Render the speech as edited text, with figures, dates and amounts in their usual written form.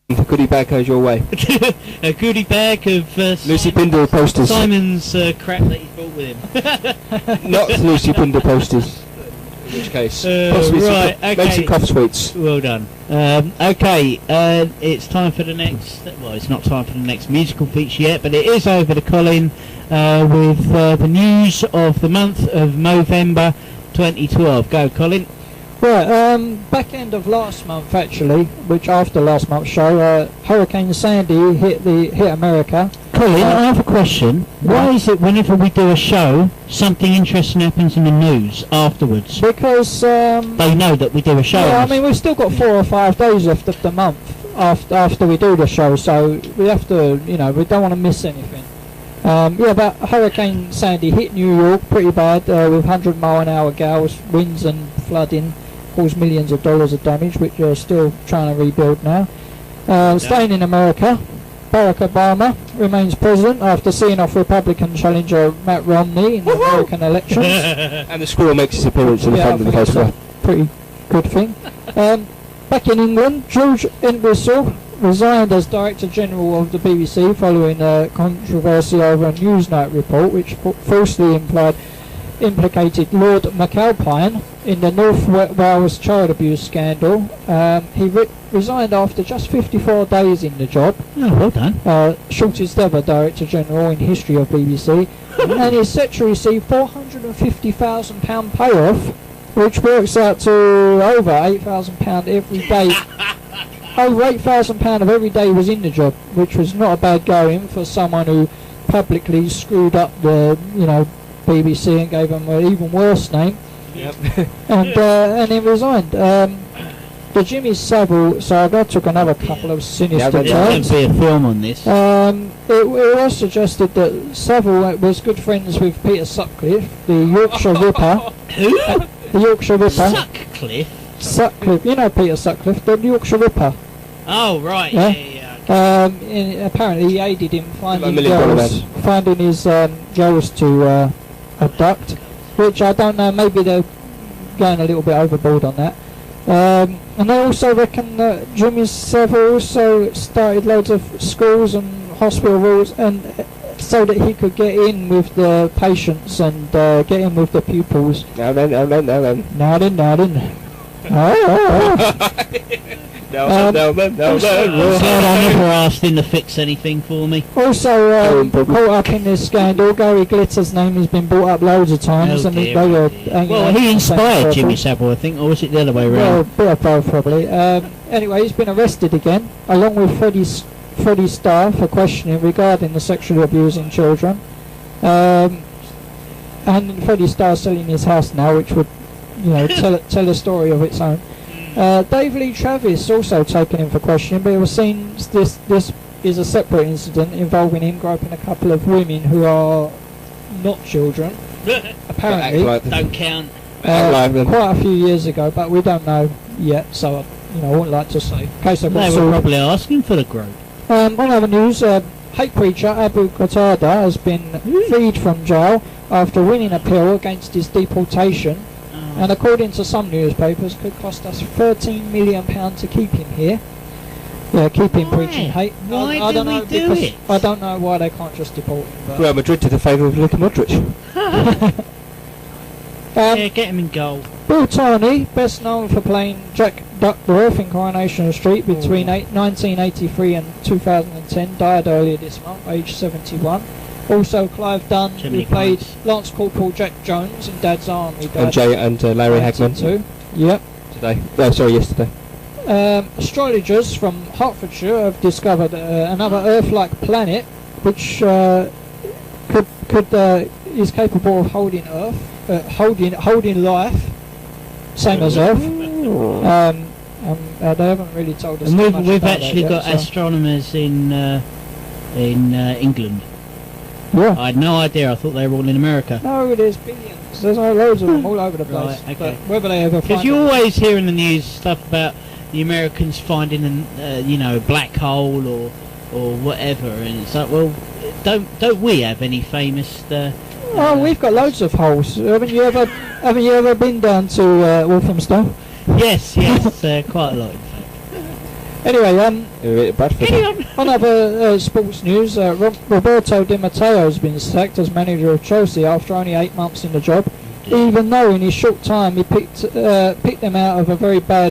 The goodie bag goes your way. A goodie bag of Lucy Bindle posters. Simon's crap that he's brought with him. Not Lucy Bindle posters. In which case, possibly right, okay. some cough sweets. Well done. Okay, it's time for the next. Well, it's not time for the next musical feature yet, but it is over to Colin with the news of the month of November 2012. Go, Colin. Right, back end of last month actually, which after last month's show, Hurricane Sandy hit America. Colin, I have a question. Why is it whenever we do a show, something interesting happens in the news afterwards? Because they know that we do a show. Yeah, I mean we've still got 4 or 5 days left of the month after we do the show, so we have to, we don't want to miss anything. But Hurricane Sandy hit New York pretty bad with 100-mile-an-hour gales, winds and flooding. Caused millions of dollars of damage, which we're still trying to rebuild now. Staying in America, Barack Obama remains president after seeing off Republican challenger Matt Romney in the American elections. And the squirrel makes his appearance in the front of the photograph. Pretty good thing. Back in England, George Entwistle resigned as Director General of the BBC following a controversy over a Newsnight report which falsely implicated Lord McAlpine in the North Wales child abuse scandal. He resigned after just 54 days in the job. Oh, well done. Shortest ever Director General in history of BBC. And he's set to receive £450,000 payoff, which works out to over £8,000 every day. Over £8,000 of every day he was in the job, which was not a bad going for someone who publicly screwed up the, BBC and gave them an even worse name. Yep. and he resigned. The Jimmy Savile saga took another couple of sinister turns. turns. There'll be a film on this. It was suggested that Savile was good friends with Peter Sutcliffe, the Yorkshire Ripper. Who? The Yorkshire Ripper. Sutcliffe? Sutcliffe, you know Peter Sutcliffe, the Yorkshire Ripper. Oh, right, Yeah? yeah. Apparently he aided in finding his girls to abduct, which I don't know, maybe they're going a little bit overboard on that. And they also reckon that Jimmy Savile also started loads of schools and hospital rules and so that he could get in with the patients and get in with the pupils. Now then. No. I never asked him to fix anything for me. Also, caught up in this scandal, Gary Glitter's name has been brought up loads of times, and they were. Well, he inspired Jimmy Savile, I think, or was it the other way around? Well, a bit of both probably. Anyway, he's been arrested again, along with Freddie Starr for questioning regarding the sexually abusing children. And Freddie Starr's selling his house now, which would, tell a story of its own. Dave Lee Travis also taken in for questioning, but it was seen this is a separate incident involving him groping a couple of women who are not children. Apparently, don't count. Quite a few years ago, but we don't know yet, so I wouldn't like to say. In case they were probably asking for the grope. On other news, hate preacher Abu Qatada has been freed from jail after winning an appeal against his deportation. And according to some newspapers, could cost us £13 million to keep him here. Yeah, keep him preaching hate. Why do we do it? I don't know why they can't just deport him. Real Madrid to the favour of Luka Modric. Yeah, get him in goal. Bill Tarney, best known for playing Jack Duckworth in Coronation Street between 1983 and 2010, died earlier this month, aged 71. Also, Clive Dunn, who played Lance Corporal Jack Jones in Dad's Army. And Larry Hagman. Too. Yep. Yesterday. Astrologers from Hertfordshire have discovered another Earth-like planet, which is capable of holding holding life, same as Earth. They haven't really told us. And we've actually got astronomers in England. Yeah. I had no idea. I thought they were all in America. No, there's billions. There's loads of them all over the place. Right, okay. But whether they ever because you always hear in the news stuff about the Americans finding a black hole or whatever, and it's like, well, don't we have any famous? We've got loads of holes. Haven't you ever been down to Walthamstow? Yes, quite a lot. In Anyway, Bradford. on other sports news, Roberto Di Matteo has been sacked as manager of Chelsea after only 8 months in the job, even though in his short time he picked them out of a very bad